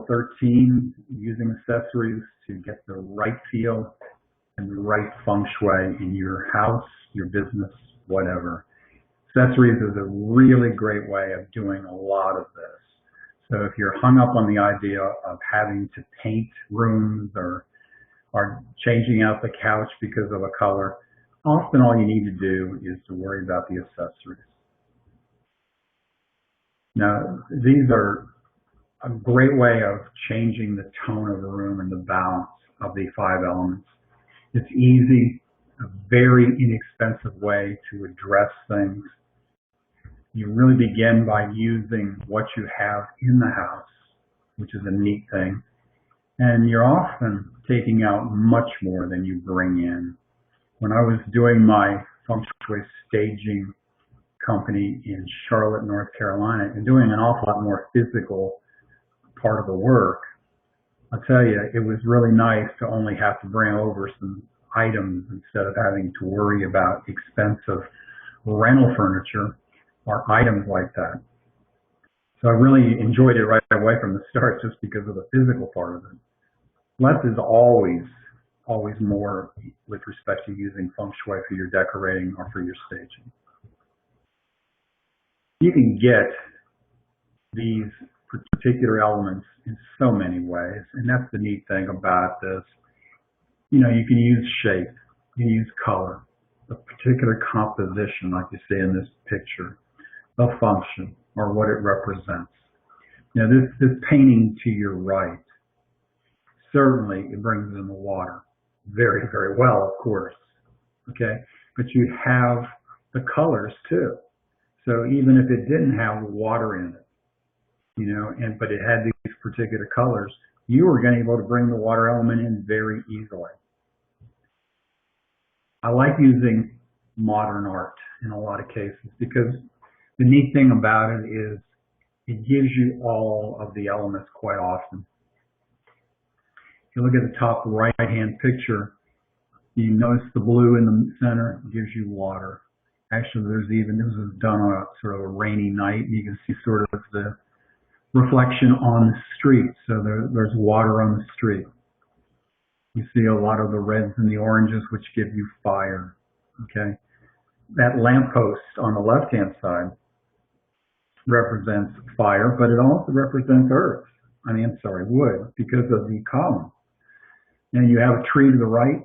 Rule 13, using accessories to get the right feel and the right feng shui in your house, your business, whatever. Accessories is a really great way of doing a lot of this. So if you're hung up on the idea of having to paint rooms or changing out the couch because of a color, often all you need to do is to worry about the accessories. Now, these are a great way of changing the tone of a room and the balance of the 5 elements. It's easy, a very inexpensive way to address things. You really begin by using what you have in the house, which is a neat thing. And you're often taking out much more than you bring in. When I was doing my feng shui staging company in Charlotte, North Carolina, and doing an awful lot more physical part of the work, I'll tell you, it was really nice to only have to bring over some items instead of having to worry about expensive rental furniture or items like that. So I really enjoyed it right away from the start just because of the physical part of it. Less is always more with respect to using feng shui for your decorating or for your staging. You can get these particular elements in so many ways, and that's the neat thing about this. You know, you can use shape, you can use color, a particular composition like you see in this picture, a function, or what it represents. Now this painting to your right, certainly it brings in the water very, very well, of course, okay? But you have the colors too. So even if it didn't have water in it, you know, but it had these particular colors, you were going to be able to bring the water element in very easily. I like using modern art in a lot of cases because the neat thing about it is it gives you all of the elements quite often. If you look at the top right-hand picture, you notice the blue in the center gives you water. Actually, this was done on a sort of a rainy night, and you can see sort of the reflection on the street. So there's water on the street. You see a lot of the reds and the oranges, which give you fire. Okay, that lamppost on the left-hand side represents fire, but it also represents earth. Wood, because of the column. And you have a tree to the right,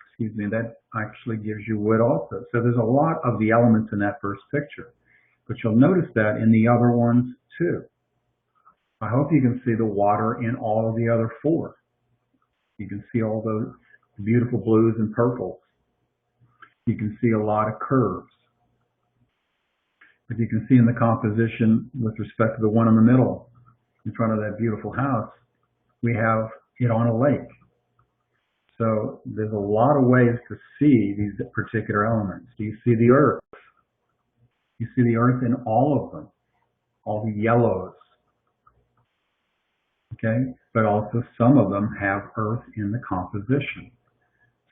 excuse me, that actually gives you wood also. So there's a lot of the elements in that first picture, but you'll notice that in the other ones too. I hope you can see the water in all of the other 4. You can see all those beautiful blues and purples. You can see a lot of curves. But you can see in the composition with respect to the one in the middle, in front of that beautiful house, we have it on a lake. So there's a lot of ways to see these particular elements. Do you see the earth? You see the earth in all of them, all the yellows. Okay, but also some of them have earth in the composition.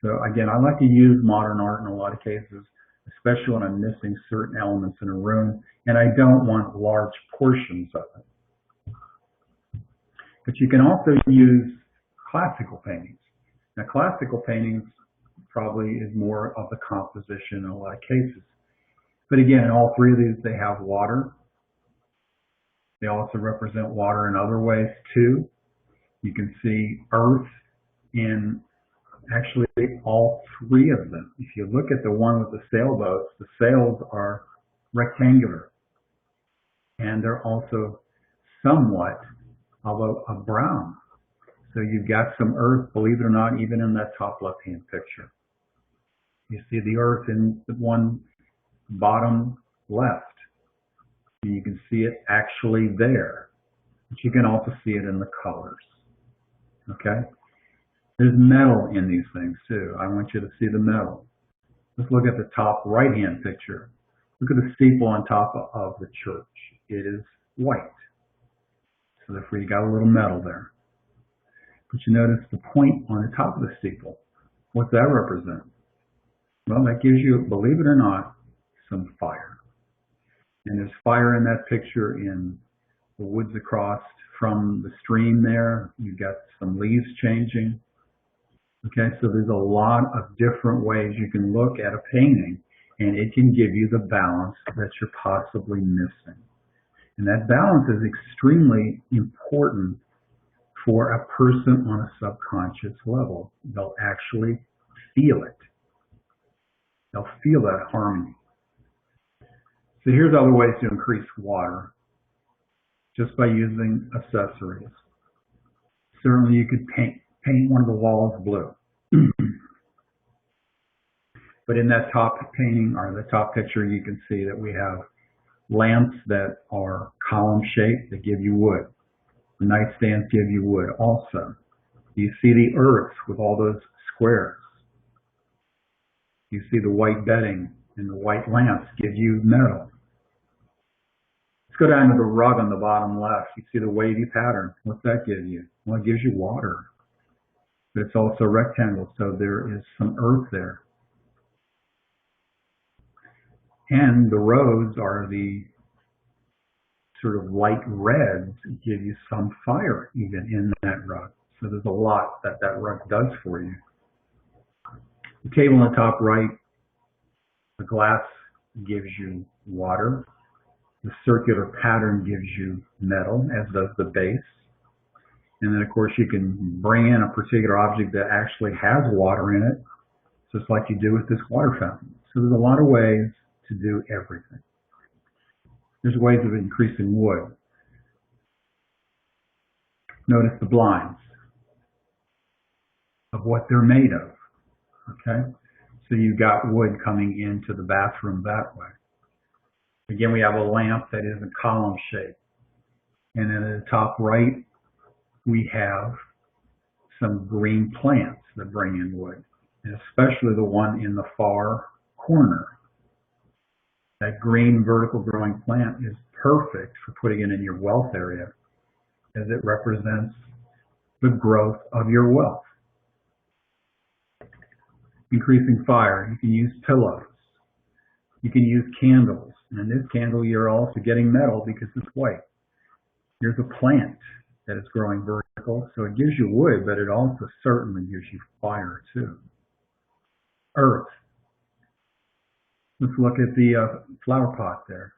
So again, I like to use modern art in a lot of cases, especially when I'm missing certain elements in a room and I don't want large portions of it. But you can also use classical paintings. Now, classical paintings probably is more of the composition in a lot of cases. But again, in all 3 of these, they have water. They also represent water in other ways too. You can see earth in actually all 3 of them. If you look at the one with the sailboats, the sails are rectangular. And they're also somewhat of a brown. So you've got some earth, believe it or not, even in that top left-hand picture. You see the earth in the one bottom left. And you can see it actually there. But you can also see it in the colors. Okay? There's metal in these things too. I want you to see the metal. Let's look at the top right-hand picture. Look at the steeple on top of the church. It is white. So therefore you got a little metal there. But you notice the point on the top of the steeple. What's that represent? Well, that gives you, believe it or not, some fire. And there's fire in that picture in The woods across from the stream there. You've got some leaves changing. Okay, so there's a lot of different ways you can look at a painting, and it can give you the balance that you're possibly missing. And that balance is extremely important for a person on a subconscious level. They'll actually feel it. They'll feel that harmony. So here's other ways to increase water, just by using accessories. Certainly you could paint one of the walls blue. But in that top painting, or the top picture, you can see that we have lamps that are column shaped that give you wood. The nightstands give you wood also. You see the earth with all those squares. You see the white bedding and the white lamps give you metal. Let's go down to the rug on the bottom left. You see the wavy pattern. What's that give you? Well, it gives you water. But it's also rectangle, so there is some earth there. And the rows are the sort of light reds that give you some fire even in that rug. So there's a lot that that rug does for you. The table on the top right, the glass gives you water. The circular pattern gives you metal, as does the base. And then, of course, you can bring in a particular object that actually has water in it, just like you do with this water fountain. So there's a lot of ways to do everything. There's ways of increasing wood. Notice the blinds of what they're made of. Okay? So you've got wood coming into the bathroom that way. Again, we have a lamp that is a column shape. And then at the top right, we have some green plants that bring in wood, and especially the one in the far corner. That green vertical growing plant is perfect for putting it in your wealth area, as it represents the growth of your wealth. Increasing fire, you can use pillows. You can use candles. And in this candle, you're also getting metal because it's white. Here's a plant that is growing vertical, so it gives you wood, but it also certainly gives you fire too. Earth. Let's look at the flower pot there.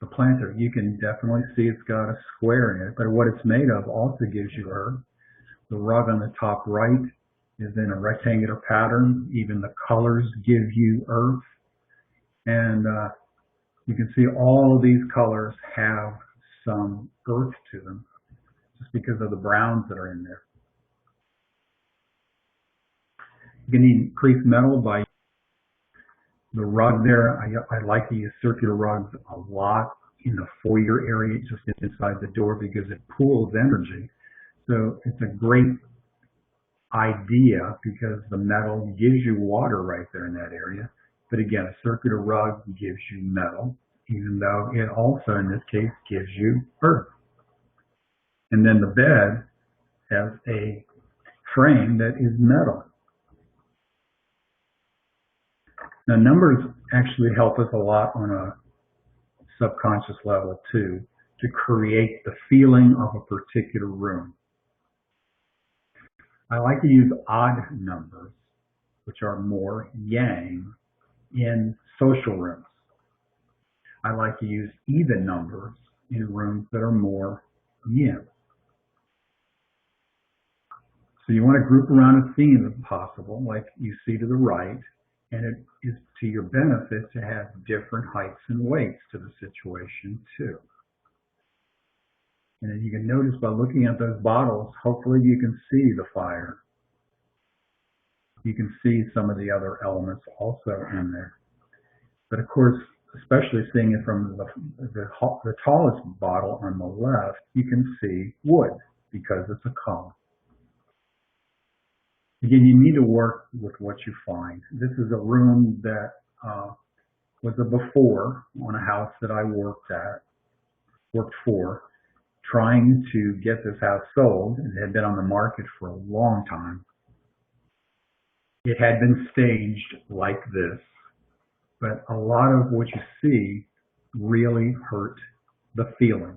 The planter, you can definitely see it's got a square in it, but what it's made of also gives you earth. The rug on the top right is in a rectangular pattern. Even the colors give you earth. And you can see all of these colors have some earth to them, just because of the browns that are in there. You can increase metal by the rug there. I like to use circular rugs a lot in the foyer area, just inside the door, because it pools energy. So it's a great idea because the metal gives you water right there in that area. But again, a circular rug gives you metal, even though it also, in this case, gives you earth. And then the bed has a frame that is metal. Now, numbers actually help us a lot on a subconscious level too, to create the feeling of a particular room. I like to use odd numbers, which are more yang, in social rooms. I like to use even numbers in rooms that are more yin. So you want to group around a theme if possible, like you see to the right, and it is to your benefit to have different heights and weights to the situation too. And as you can notice by looking at those bottles, hopefully you can see the fire. You can see some of the other elements also in there. But of course, especially seeing it from the tallest bottle on the left, you can see wood because it's a column. Again, you need to work with what you find. This is a room that was a before on a house that I worked for, trying to get this house sold. It had been on the market for a long time. It had been staged like this, but a lot of what you see really hurt the feeling.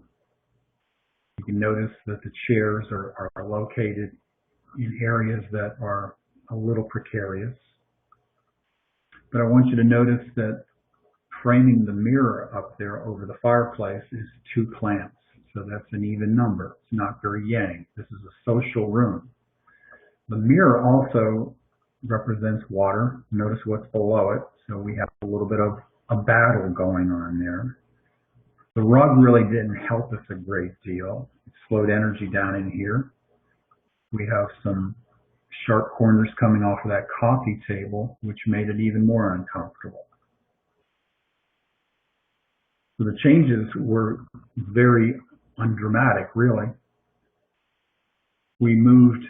You can notice that the chairs are located in areas that are a little precarious. But I want you to notice that framing the mirror up there over the fireplace is 2 plants. So that's an even number. It's not very yang. This is a social room. The mirror also represents water. Notice what's below it. So we have a little bit of a battle going on there. The rug really didn't help us a great deal. It slowed energy down in here. We have some sharp corners coming off of that coffee table, which made it even more uncomfortable. So the changes were very undramatic, really. We moved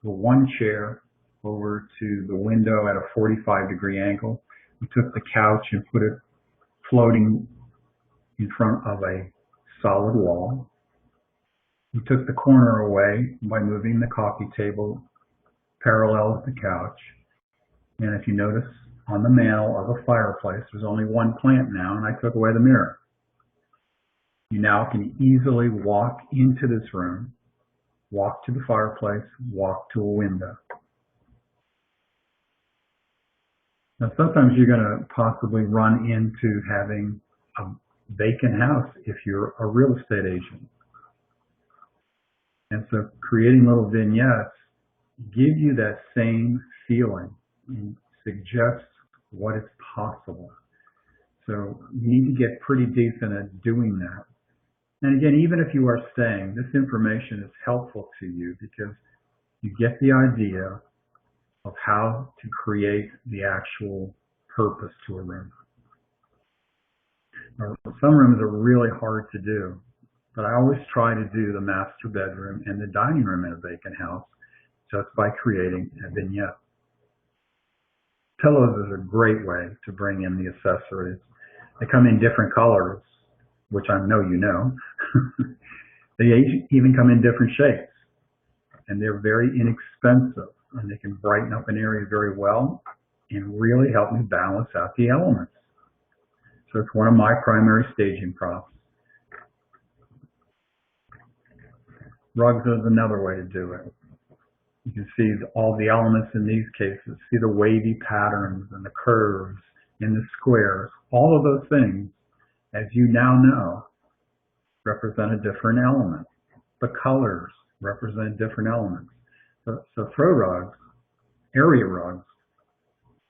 the one chair over to the window at a 45-degree angle. We took the couch and put it floating in front of a solid wall. We took the corner away by moving the coffee table parallel with the couch. And if you notice on the mantle of the fireplace, there's only 1 plant now, and I took away the mirror. You now can easily walk into this room, walk to the fireplace, walk to a window. Now, sometimes you're going to possibly run into having a vacant house if you're a real estate agent. And so creating little vignettes give you that same feeling and suggests what is possible. So you need to get pretty decent at doing that. And again, even if you are staying, this information is helpful to you because you get the idea of how to create the actual purpose to a room. Now, some rooms are really hard to do, but I always try to do the master bedroom and the dining room in a vacant house just by creating a vignette. Pillows is a great way to bring in the accessories. They come in different colors, which I know you know. They even come in different shapes, and they're very inexpensive, and they can brighten up an area very well and really help me balance out the elements. So it's one of my primary staging props. Rugs is another way to do it. You can see all the elements in these cases. See the wavy patterns and the curves and the squares. All of those things, as you now know, represent a different element. The colors represent different elements. So throw rugs, area rugs,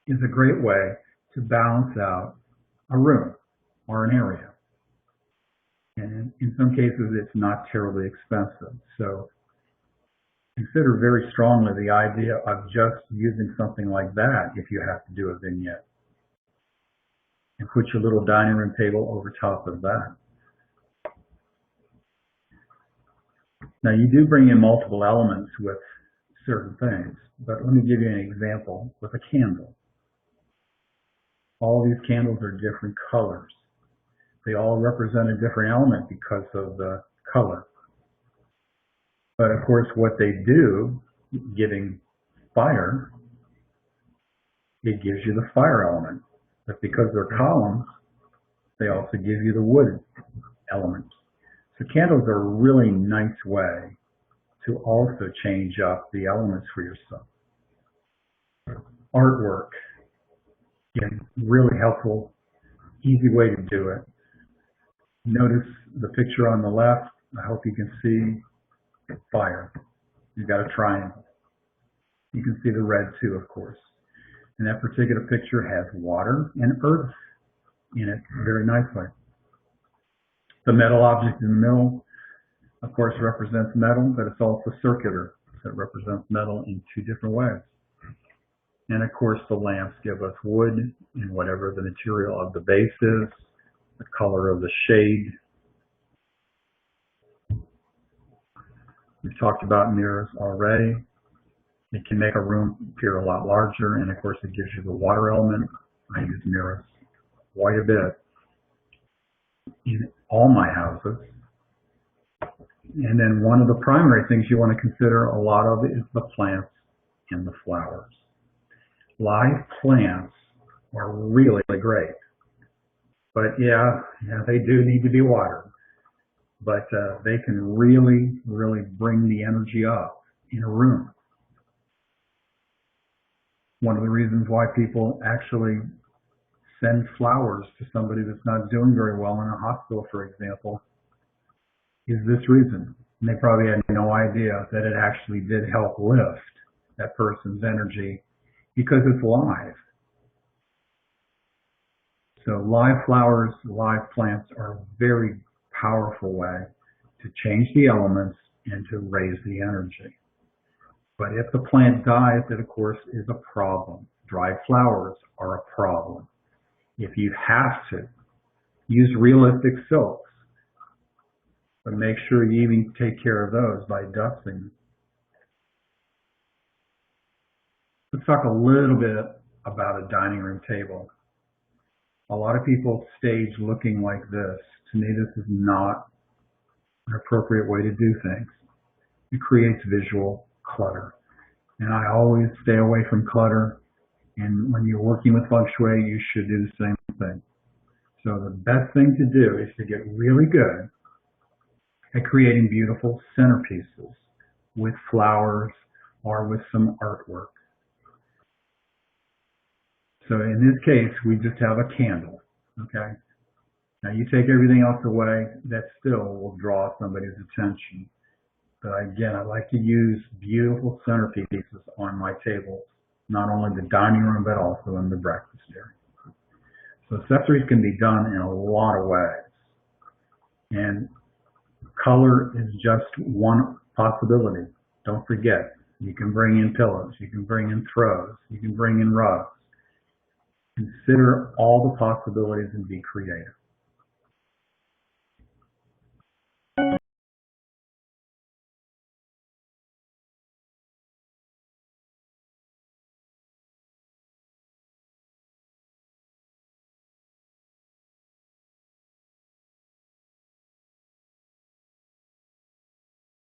is a great way to balance out a room or an area. And in some cases, it's not terribly expensive. So consider very strongly the idea of just using something like that if you have to do a vignette. And put your little dining room table over top of that. Now, you do bring in multiple elements with certain things, but let me give you an example with a candle. All these candles are different colors. They all represent a different element because of the color. But of course, what they do, giving fire, it gives you the fire element. But because they're columns, they also give you the wood elements. So candles are a really nice way to also change up the elements for yourself. Artwork, again, really helpful, easy way to do it. Notice the picture on the left. I hope you can see fire. You've got a triangle. You can see the red too, of course. And that particular picture has water and earth in it very nicely. The metal object in the middle, of course, represents metal, but it's also circular. So it represents metal in 2 different ways. And of course, the lamps give us wood in whatever the material of the base is, the color of the shade. We've talked about mirrors already. It can make a room appear a lot larger, and of course, it gives you the water element. I use mirrors quite a bit in all my houses. And then one of the primary things you want to consider a lot of is the plants and the flowers. Live plants are really great, but yeah, they do need to be watered. but they can really, really bring the energy up in a room. One of the reasons why people actually send flowers to somebody that's not doing very well in a hospital, for example, is this reason. And they probably had no idea that it actually did help lift that person's energy because it's live. So live flowers, live plants are a very powerful way to change the elements and to raise the energy. But if the plant dies, it of course is a problem. Dried flowers are a problem. If you have to, use realistic silks, but make sure you even take care of those by dusting. Let's talk a little bit about a dining room table. A lot of people stage looking like this. To me, this is not an appropriate way to do things. It creates visual clutter. And I always stay away from clutter. And when you're working with feng shui, you should do the same thing. So the best thing to do is to get really good at creating beautiful centerpieces with flowers or with some artwork. So in this case, we just have a candle, okay? Now you take everything else away, that still will draw somebody's attention. But again, I like to use beautiful centerpieces on my tables, not only the dining room, but also in the breakfast area. So accessories can be done in a lot of ways. And color is just one possibility. Don't forget, you can bring in pillows, you can bring in throws, you can bring in rugs. Consider all the possibilities and be creative.